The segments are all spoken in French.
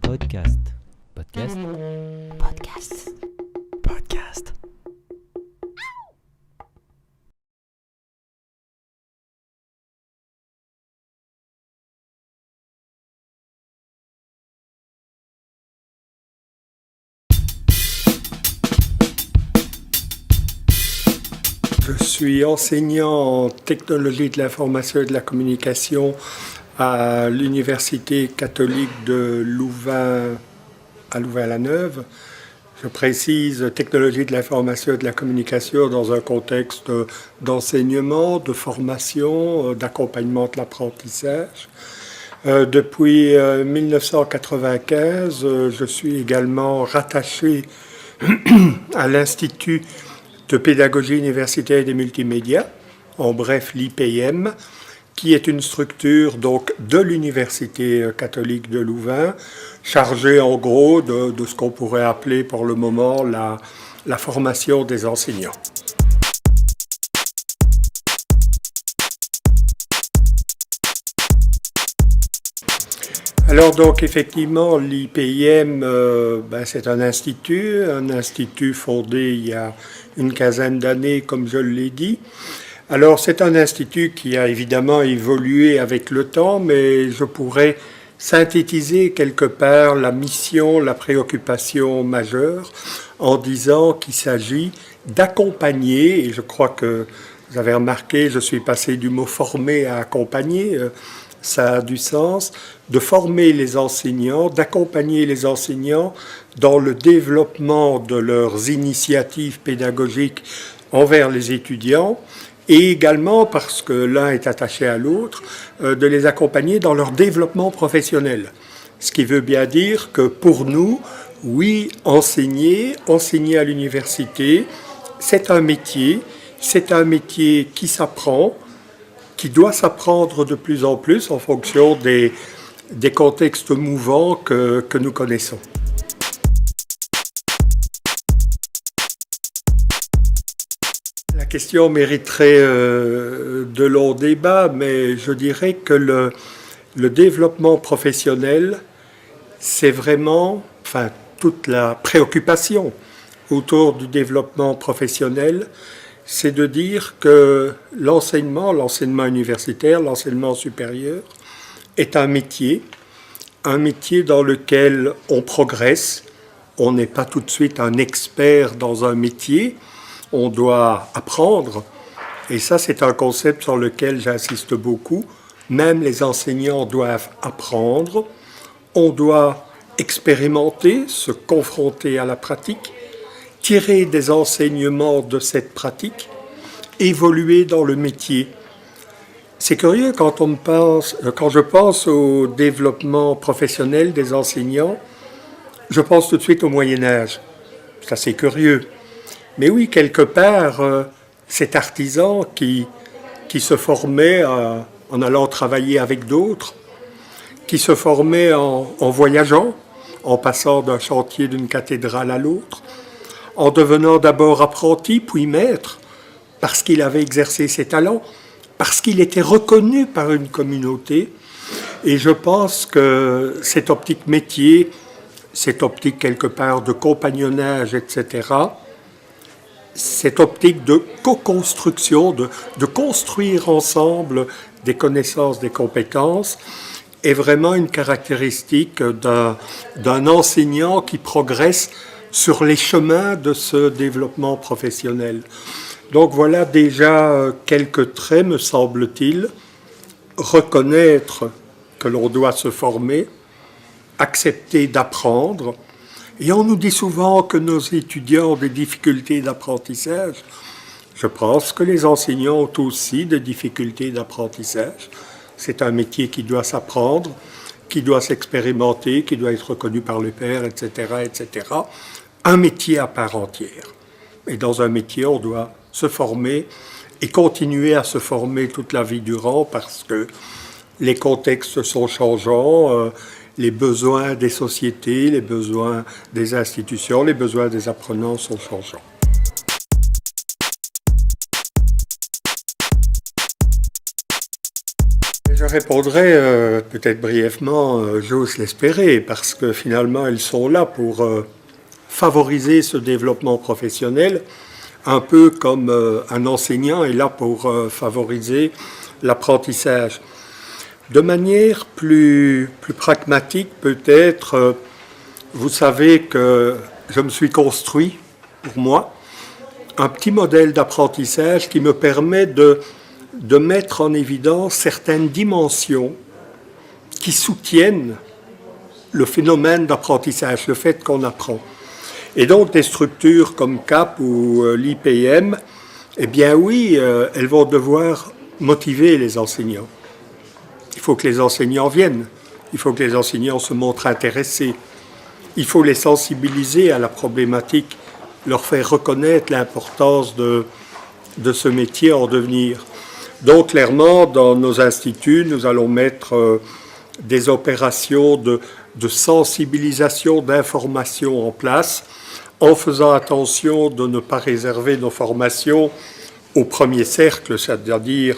Podcast. Podcast. Podcast. Podcast. Je suis enseignant en technologie de l'information et de la communication à l'Université catholique de Louvain, à Louvain-la-Neuve. Je précise technologie de l'information et de la communication dans un contexte d'enseignement, de formation, d'accompagnement de l'apprentissage. Depuis 1995, je suis également rattaché à l'Institut de pédagogie universitaire et des multimédias, en bref l'IPM, qui est une structure donc de l'Université catholique de Louvain, chargée en gros de ce qu'on pourrait appeler pour le moment la formation des enseignants. Alors donc effectivement l'IPM c'est un institut fondé il y a une quinzaine d'années comme je l'ai dit. Alors c'est un institut qui a évidemment évolué avec le temps, mais je pourrais synthétiser quelque part la mission, la préoccupation majeure en disant qu'il s'agit d'accompagner, et je crois que vous avez remarqué, je suis passé du mot former à accompagner, ça a du sens, de former les enseignants, d'accompagner les enseignants dans le développement de leurs initiatives pédagogiques envers les étudiants et également, parce que l'un est attaché à l'autre, de les accompagner dans leur développement professionnel. Ce qui veut bien dire que pour nous, oui, enseigner à l'université, c'est un métier qui s'apprend, qui doit s'apprendre de plus en plus en fonction des contextes mouvants que nous connaissons. La question mériterait de longs débats, mais je dirais que le développement professionnel, c'est vraiment, toute la préoccupation autour du développement professionnel, c'est de dire que l'enseignement universitaire, l'enseignement supérieur, est un métier dans lequel on progresse. On n'est pas tout de suite un expert dans un métier, on doit apprendre. Et ça, c'est un concept sur lequel j'insiste beaucoup. Même les enseignants doivent apprendre, on doit expérimenter, se confronter à la pratique, tirer des enseignements de cette pratique, évoluer dans le métier. C'est curieux quand je pense au développement professionnel des enseignants, je pense tout de suite au Moyen-Âge. C'est assez curieux. Mais oui, quelque part, cet artisan qui se formait en allant travailler avec d'autres, qui se formait en voyageant, en passant d'un chantier d'une cathédrale à l'autre, en devenant d'abord apprenti, puis maître, parce qu'il avait exercé ses talents, parce qu'il était reconnu par une communauté. Et je pense que cette optique métier, cette optique quelque part de compagnonnage, etc., cette optique de co-construction, de construire ensemble des connaissances, des compétences, est vraiment une caractéristique d'un enseignant qui progresse sur les chemins de ce développement professionnel. Donc voilà déjà quelques traits, me semble-t-il. Reconnaître que l'on doit se former, accepter d'apprendre. Et on nous dit souvent que nos étudiants ont des difficultés d'apprentissage. Je pense que les enseignants ont aussi des difficultés d'apprentissage. C'est un métier qui doit s'apprendre, qui doit s'expérimenter, qui doit être reconnu par les pairs, etc., etc. Un métier à part entière. Et dans un métier, on doit se former et continuer à se former toute la vie durant parce que les contextes sont changeants, les besoins des sociétés, les besoins des institutions, les besoins des apprenants sont changeants. Je répondrai peut-être brièvement, j'ose l'espérer, parce que finalement elles sont là pour favoriser ce développement professionnel, un peu comme un enseignant est là pour favoriser l'apprentissage. De manière plus pragmatique peut-être, vous savez que je me suis construit, pour moi, un petit modèle d'apprentissage qui me permet de mettre en évidence certaines dimensions qui soutiennent le phénomène d'apprentissage, le fait qu'on apprend. Et donc des structures comme CAP ou l'IPM, eh bien oui, elles vont devoir motiver les enseignants. Il faut que les enseignants viennent, il faut que les enseignants se montrent intéressés, il faut les sensibiliser à la problématique, leur faire reconnaître l'importance de ce métier en devenir. Donc clairement, dans nos instituts, nous allons mettre des opérations de sensibilisation, d'information en place, en faisant attention de ne pas réserver nos formations au premier cercle, c'est-à-dire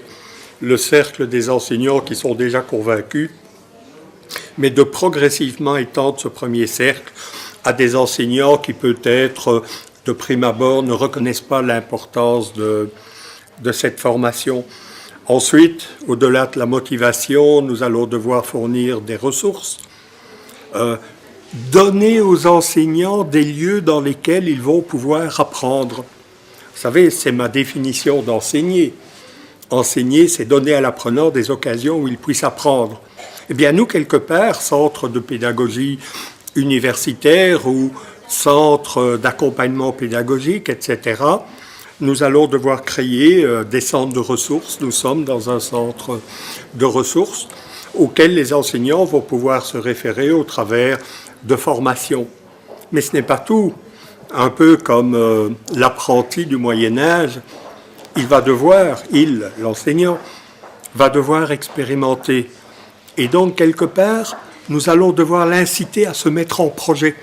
le cercle des enseignants qui sont déjà convaincus, mais de progressivement étendre ce premier cercle à des enseignants qui peut-être, de prime abord, ne reconnaissent pas l'importance de cette formation. Ensuite, au-delà de la motivation, nous allons devoir fournir des ressources, donner aux enseignants des lieux dans lesquels ils vont pouvoir apprendre. Vous savez, c'est ma définition d'enseigner. Enseigner, c'est donner à l'apprenant des occasions où il puisse apprendre. Eh bien, nous, quelque part, centre de pédagogie universitaire ou centre d'accompagnement pédagogique, etc., nous allons devoir créer des centres de ressources. Nous sommes dans un centre de ressources auquel les enseignants vont pouvoir se référer au travers de formations. Mais ce n'est pas tout. Un peu comme l'apprenti du Moyen-Âge, l'enseignant, va devoir expérimenter. Et donc, quelque part, nous allons devoir l'inciter à se mettre en projet,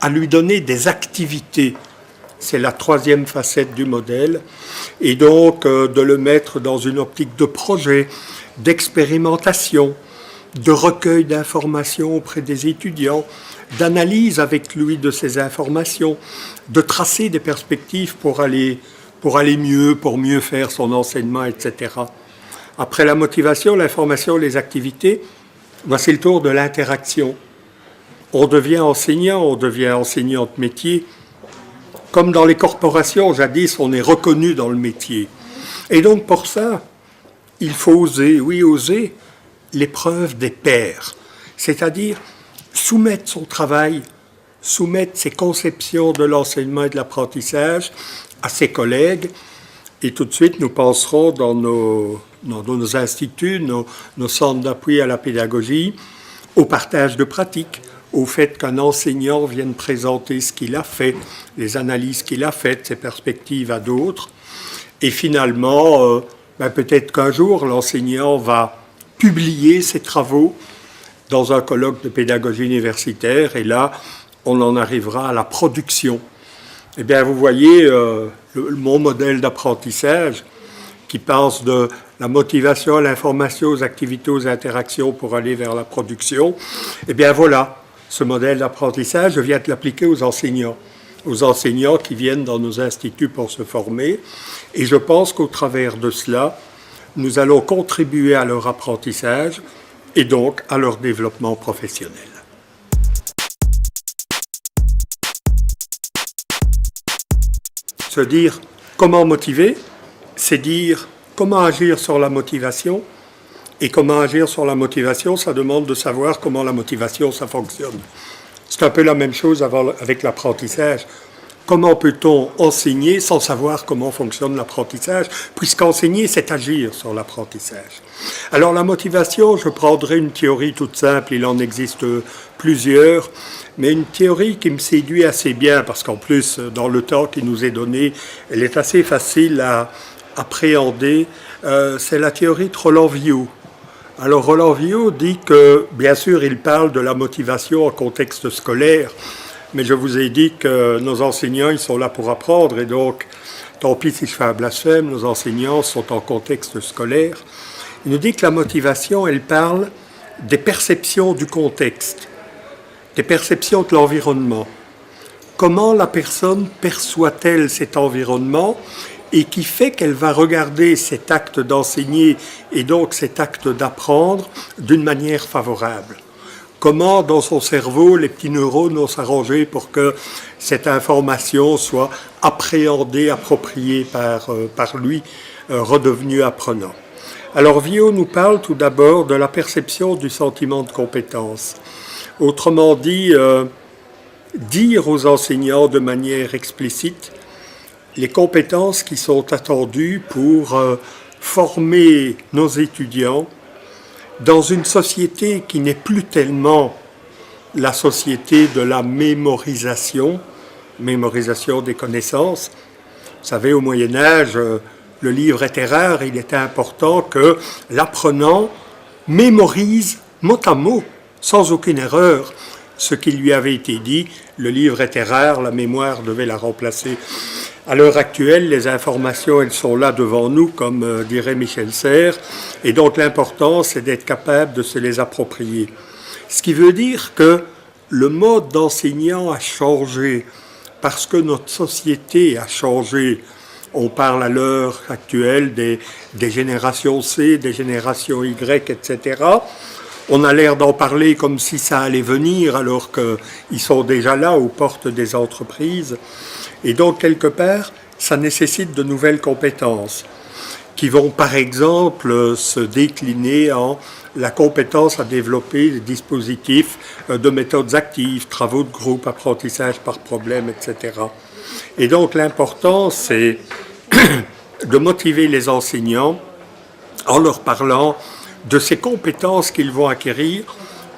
à lui donner des activités. C'est la troisième facette du modèle. Et donc, de le mettre dans une optique de projet, d'expérimentation, de recueil d'informations auprès des étudiants, d'analyse avec lui de ces informations, de tracer des perspectives pour aller mieux, pour mieux faire son enseignement, etc. Après la motivation, l'information, les activités, voici le tour de l'interaction. On devient enseignant de métier. Comme dans les corporations, jadis, on est reconnu dans le métier. Et donc, pour ça, il faut oser l'épreuve des pairs. C'est-à-dire soumettre son travail, soumettre ses conceptions de l'enseignement et de l'apprentissage à ses collègues. Et tout de suite, nous penserons dans nos instituts, nos centres d'appui à la pédagogie, au partage de pratiques, au fait qu'un enseignant vienne présenter ce qu'il a fait, les analyses qu'il a faites, ses perspectives à d'autres. Et finalement, peut-être qu'un jour, l'enseignant va publier ses travaux dans un colloque de pédagogie universitaire, et là, on en arrivera à la production. Eh bien, vous voyez, mon modèle d'apprentissage, qui passe de la motivation, à l'information, aux activités, aux interactions pour aller vers la production, eh bien voilà, ce modèle d'apprentissage, je viens de l'appliquer aux enseignants qui viennent dans nos instituts pour se former. Et je pense qu'au travers de cela, nous allons contribuer à leur apprentissage et donc à leur développement professionnel. Se dire comment motiver, c'est dire comment agir sur la motivation. Et comment agir sur la motivation, ça demande de savoir comment la motivation, ça fonctionne. C'est un peu la même chose avec l'apprentissage. Comment peut-on enseigner sans savoir comment fonctionne l'apprentissage, puisqu'enseigner, c'est agir sur l'apprentissage. Alors la motivation, je prendrai une théorie toute simple, il en existe plusieurs, mais une théorie qui me séduit assez bien, parce qu'en plus, dans le temps qui nous est donné, elle est assez facile à appréhender. C'est la théorie de Roland Viaud. Alors Roland Viaud dit que, bien sûr, il parle de la motivation en contexte scolaire, mais je vous ai dit que nos enseignants, ils sont là pour apprendre, et donc, tant pis si je fais un blasphème, nos enseignants sont en contexte scolaire. Il nous dit que la motivation, elle parle des perceptions du contexte, des perceptions de l'environnement. Comment la personne perçoit-elle cet environnement et qui fait qu'elle va regarder cet acte d'enseigner et donc cet acte d'apprendre d'une manière favorable. Comment dans son cerveau les petits neurones vont s'arranger pour que cette information soit appréhendée, appropriée par lui, redevenu apprenant. Alors Viault nous parle tout d'abord de la perception du sentiment de compétence. Autrement dit, dire aux enseignants de manière explicite les compétences qui sont attendues pour former nos étudiants dans une société qui n'est plus tellement la société de la mémorisation des connaissances. Vous savez, au Moyen-Âge, le livre était rare, il était important que l'apprenant mémorise mot à mot, sans aucune erreur, ce qui lui avait été dit. Le livre était rare, la mémoire devait la remplacer. À l'heure actuelle, les informations, elles sont là devant nous, comme dirait Michel Serres, et donc l'important, c'est d'être capable de se les approprier. Ce qui veut dire que le mode d'enseignant a changé, parce que notre société a changé. On parle à l'heure actuelle des générations C, des générations Y, etc. On a l'air d'en parler comme si ça allait venir, alors qu'ils sont déjà là aux portes des entreprises. Et donc, quelque part, ça nécessite de nouvelles compétences qui vont, par exemple, se décliner en la compétence à développer des dispositifs de méthodes actives, travaux de groupe, apprentissage par problème, etc. Et donc, l'important, c'est de motiver les enseignants en leur parlant de ces compétences qu'ils vont acquérir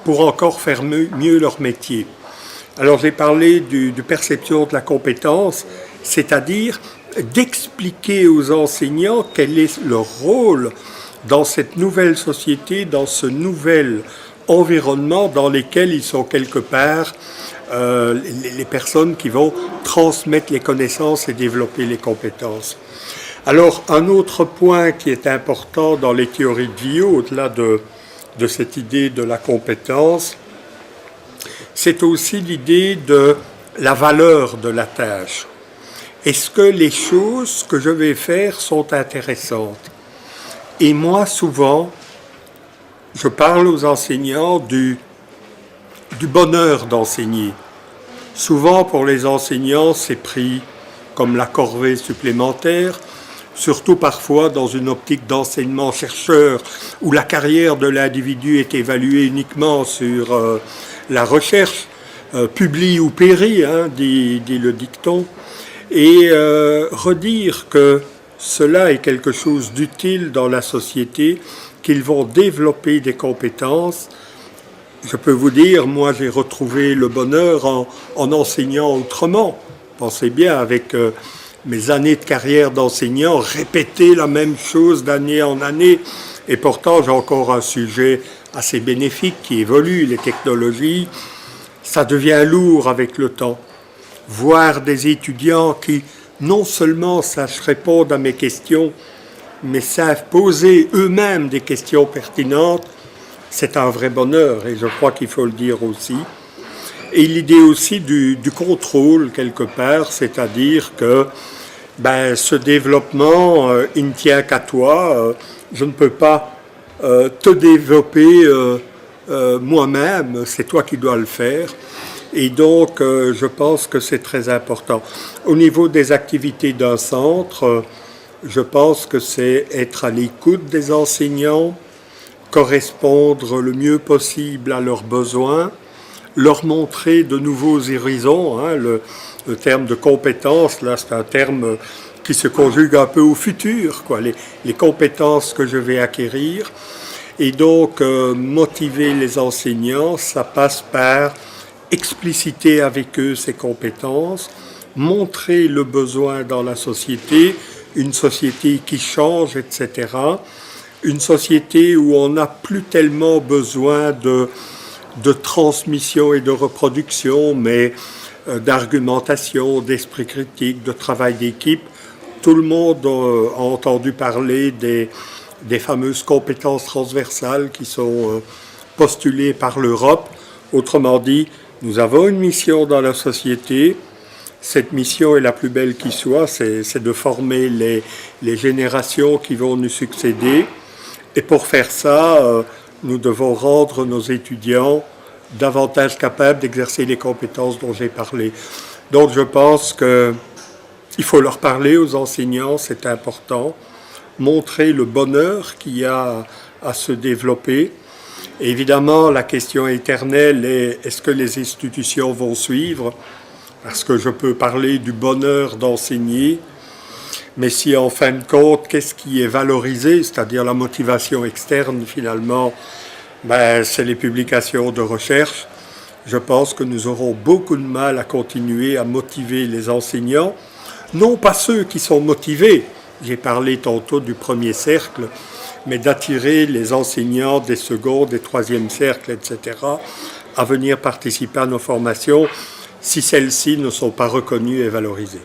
pour encore faire mieux leur métier. Alors j'ai parlé de perception de la compétence, c'est-à-dire d'expliquer aux enseignants quel est leur rôle dans cette nouvelle société, dans ce nouvel environnement dans lequel ils sont quelque part les personnes qui vont transmettre les connaissances et développer les compétences. Alors un autre point qui est important dans les théories de Viault, au-delà de cette idée de la compétence, c'est aussi l'idée de la valeur de la tâche. Est-ce que les choses que je vais faire sont intéressantes? Et moi, souvent, je parle aux enseignants du bonheur d'enseigner. Souvent, pour les enseignants, c'est pris comme la corvée supplémentaire, surtout parfois dans une optique d'enseignement-chercheur, où la carrière de l'individu est évaluée uniquement sur la recherche, publie ou périt, dit le dicton, et redire que cela est quelque chose d'utile dans la société, qu'ils vont développer des compétences. Je peux vous dire, moi j'ai retrouvé le bonheur en enseignant autrement. Pensez bien, avec mes années de carrière d'enseignant, répéter la même chose d'année en année, et pourtant j'ai encore un sujet assez bénéfique qui évolue, les technologies, ça devient lourd avec le temps. Voir des étudiants qui non seulement sachent répondre à mes questions, mais savent poser eux-mêmes des questions pertinentes, c'est un vrai bonheur, et je crois qu'il faut le dire aussi. Et l'idée aussi du contrôle, quelque part, c'est-à-dire que ce développement, il ne tient qu'à toi, je ne peux pas te développer moi-même, c'est toi qui dois le faire. Et donc, je pense que c'est très important. Au niveau des activités d'un centre, je pense que c'est être à l'écoute des enseignants, correspondre le mieux possible à leurs besoins, leur montrer de nouveaux horizons. Le terme de compétence, là, c'est un terme qui se conjugue un peu au futur, quoi, les compétences que je vais acquérir. Et donc, motiver les enseignants, ça passe par expliciter avec eux ces compétences, montrer le besoin dans la société, une société qui change, etc. Une société où on n'a plus tellement besoin de transmission et de reproduction, mais d'argumentation, d'esprit critique, de travail d'équipe. Tout le monde a entendu parler des des fameuses compétences transversales qui sont postulées par l'Europe. Autrement dit, nous avons une mission dans la société. Cette mission est la plus belle qui soit, c'est de former les générations qui vont nous succéder. Et pour faire ça, nous devons rendre nos étudiants davantage capables d'exercer les compétences dont j'ai parlé. Donc je pense qu'il faut leur parler aux enseignants, c'est important, montrer le bonheur qu'il y a à se développer. Et évidemment, la question éternelle est est-ce que les institutions vont suivre? Parce que je peux parler du bonheur d'enseigner, mais si en fin de compte, qu'est-ce qui est valorisé, c'est-à-dire la motivation externe finalement, c'est les publications de recherche. Je pense que nous aurons beaucoup de mal à continuer à motiver les enseignants, non pas ceux qui sont motivés, j'ai parlé tantôt du premier cercle, mais d'attirer les enseignants des seconds, des troisièmes cercles, etc., à venir participer à nos formations si celles-ci ne sont pas reconnues et valorisées.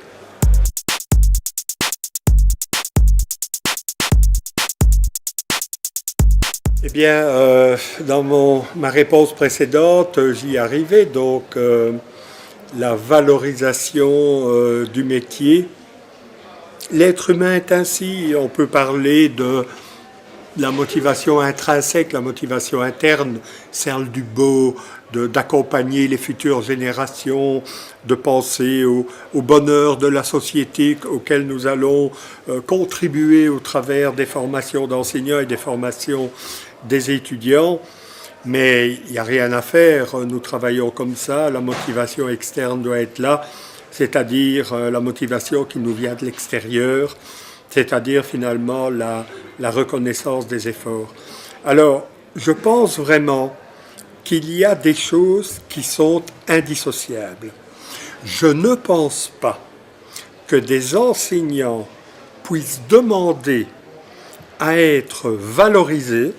Eh bien, dans ma réponse précédente, j'y arrivais, donc la valorisation du métier. L'être humain est ainsi, on peut parler de la motivation intrinsèque, la motivation interne, celle du beau, d'accompagner les futures générations, de penser au bonheur de la société auquel nous allons contribuer au travers des formations d'enseignants et des formations des étudiants. Mais il n'y a rien à faire, nous travaillons comme ça, la motivation externe doit être là, c'est-à-dire la motivation qui nous vient de l'extérieur, c'est-à-dire finalement la reconnaissance des efforts. Alors, je pense vraiment qu'il y a des choses qui sont indissociables. Je ne pense pas que des enseignants puissent demander à être valorisés,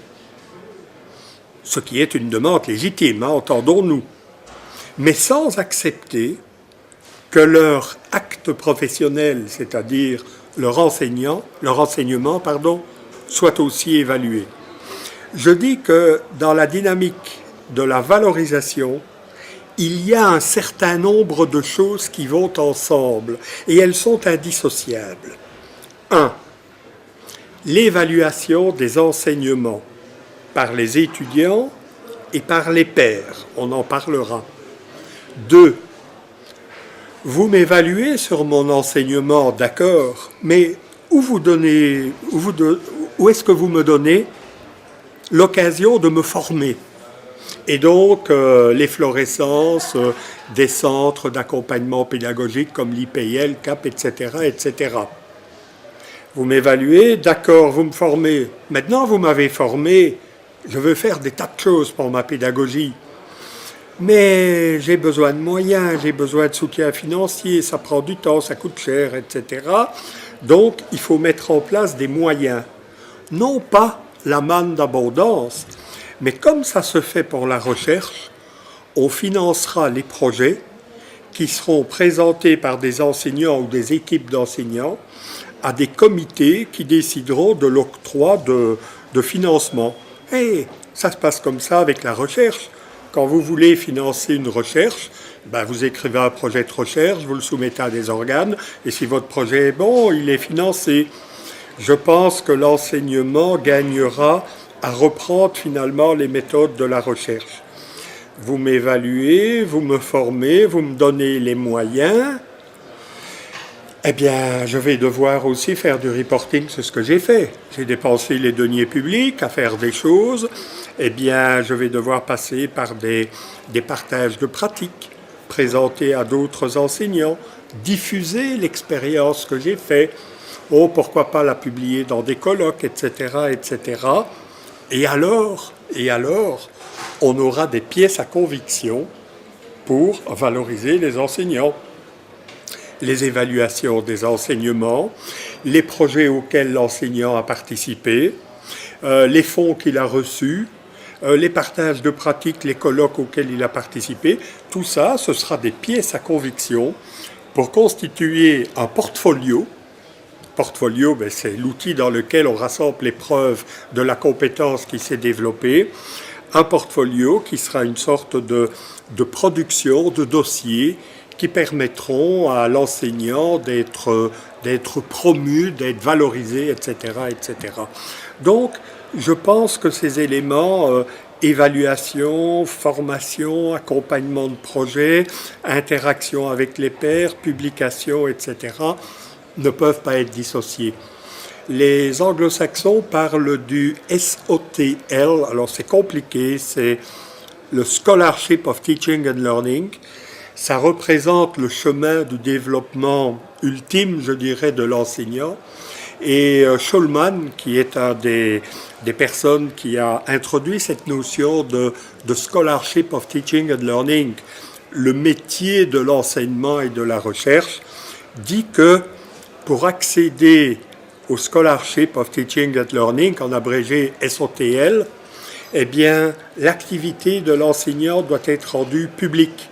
ce qui est une demande légitime, entendons-nous, mais sans accepter que leur acte professionnel, c'est-à-dire leur enseignement, soit aussi évalué. Je dis que dans la dynamique de la valorisation, il y a un certain nombre de choses qui vont ensemble et elles sont indissociables. 1. L'évaluation des enseignements par les étudiants et par les pairs, on en parlera. 2. Vous m'évaluez sur mon enseignement, d'accord, mais où est-ce que vous me donnez l'occasion de me former? Et donc, l'efflorescence des centres d'accompagnement pédagogique comme l'IPL, CAP, etc., etc. Vous m'évaluez, d'accord, vous me formez. Maintenant, vous m'avez formé, je veux faire des tas de choses pour ma pédagogie. Mais j'ai besoin de moyens, j'ai besoin de soutien financier, ça prend du temps, ça coûte cher, etc. Donc, il faut mettre en place des moyens. Non pas la manne d'abondance, mais comme ça se fait pour la recherche, on financera les projets qui seront présentés par des enseignants ou des équipes d'enseignants à des comités qui décideront de l'octroi de financement. Et ça se passe comme ça avec la recherche. Quand vous voulez financer une recherche, vous écrivez un projet de recherche, vous le soumettez à des organes, et si votre projet est bon, il est financé. Je pense que l'enseignement gagnera à reprendre finalement les méthodes de la recherche. Vous m'évaluez, vous me formez, vous me donnez les moyens. Eh bien, je vais devoir aussi faire du reporting sur ce que j'ai fait. J'ai dépensé les deniers publics à faire des choses. Eh bien, je vais devoir passer par des partages de pratiques, présenter à d'autres enseignants, diffuser l'expérience que j'ai faite. Oh, pourquoi pas la publier dans des colloques, etc., etc. Et alors, on aura des pièces à conviction pour valoriser les enseignants. Les évaluations des enseignements, les projets auxquels l'enseignant a participé, les fonds qu'il a reçus, les partages de pratiques, les colloques auxquels il a participé, tout ça, ce sera des pièces à conviction pour constituer un portfolio Portfolio, c'est l'outil dans lequel on rassemble les preuves de la compétence qui s'est développée. Un portfolio qui sera une sorte de production de dossiers qui permettront à l'enseignant d'être promu, d'être valorisé, etc., etc. Donc, je pense que ces éléments, évaluation, formation, accompagnement de projet, interaction avec les pairs, publication, etc., ne peuvent pas être dissociés. Les anglo-saxons parlent du SOTL, alors c'est compliqué, c'est le Scholarship of Teaching and Learning. Ça représente le chemin du développement ultime, je dirais, de l'enseignant. Et Schulman, qui est un des personnes qui a introduit cette notion de Scholarship of Teaching and Learning, le métier de l'enseignement et de la recherche, dit que pour accéder au Scholarship of Teaching and Learning, en abrégé SOTL, eh bien, l'activité de l'enseignant doit être rendue publique.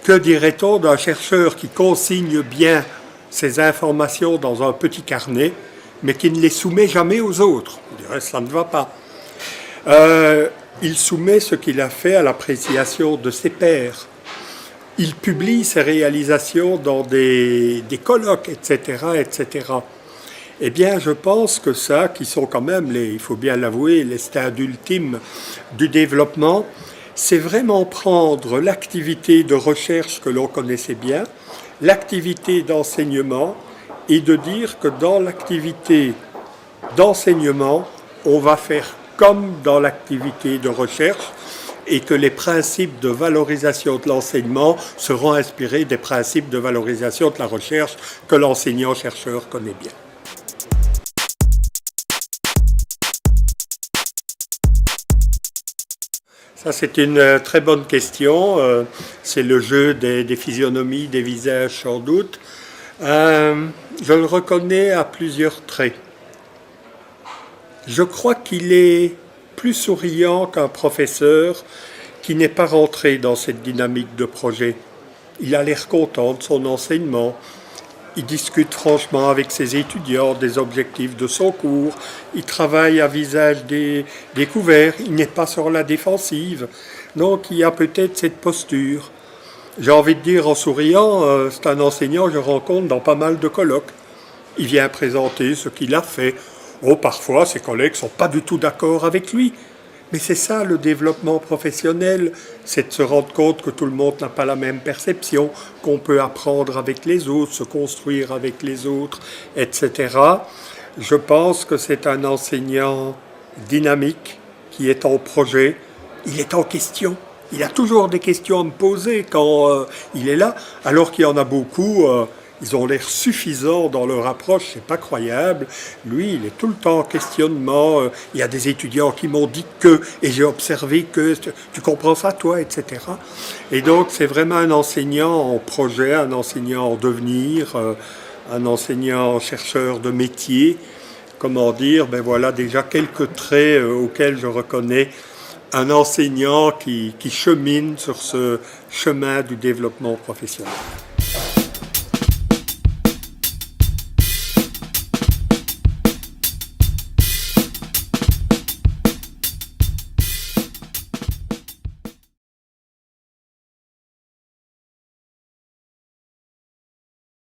Que dirait-on d'un chercheur qui consigne bien ses informations dans un petit carnet, mais qui ne les soumet jamais aux autres? On dirait que ça ne va pas. Il soumet ce qu'il a fait à l'appréciation de ses pairs. Il publie ses réalisations dans des colloques, etc., etc. Eh bien, je pense que ça, qui sont quand même, il faut bien l'avouer, les stades ultimes du développement, c'est vraiment prendre l'activité de recherche que l'on connaissait bien, l'activité d'enseignement, et de dire que dans l'activité d'enseignement, on va faire comme dans l'activité de recherche, et que les principes de valorisation de l'enseignement seront inspirés des principes de valorisation de la recherche que l'enseignant-chercheur connaît bien. Ça, c'est une très bonne question. C'est le jeu des physionomies, des visages, sans doute. Je le reconnais à plusieurs traits. Je crois qu'il est plus souriant qu'un professeur qui n'est pas rentré dans cette dynamique de projet. Il a l'air content de son enseignement. Il discute franchement avec ses étudiants des objectifs de son cours. Il travaille à visage découvert. Il n'est pas sur la défensive. Donc, il y a peut-être cette posture. J'ai envie de dire en souriant, c'est un enseignant que je rencontre dans pas mal de colloques. Il vient présenter ce qu'il a fait. Oh, parfois, ses collègues ne sont pas du tout d'accord avec lui. Mais c'est ça le développement professionnel, c'est de se rendre compte que tout le monde n'a pas la même perception, qu'on peut apprendre avec les autres, se construire avec les autres, etc. Je pense que c'est un enseignant dynamique qui est en projet, il est en question. Il a toujours des questions à me poser quand il est là, alors qu'il y en a beaucoup... Ils ont l'air suffisants dans leur approche, c'est pas croyable. Lui, il est tout le temps en questionnement. Il y a des étudiants qui m'ont dit que, et j'ai observé que, tu comprends ça toi, etc. Et donc, c'est vraiment un enseignant en projet, un enseignant en devenir, un enseignant chercheur de métier. Comment dire, ben voilà déjà quelques traits auxquels je reconnais un enseignant qui chemine sur ce chemin du développement professionnel.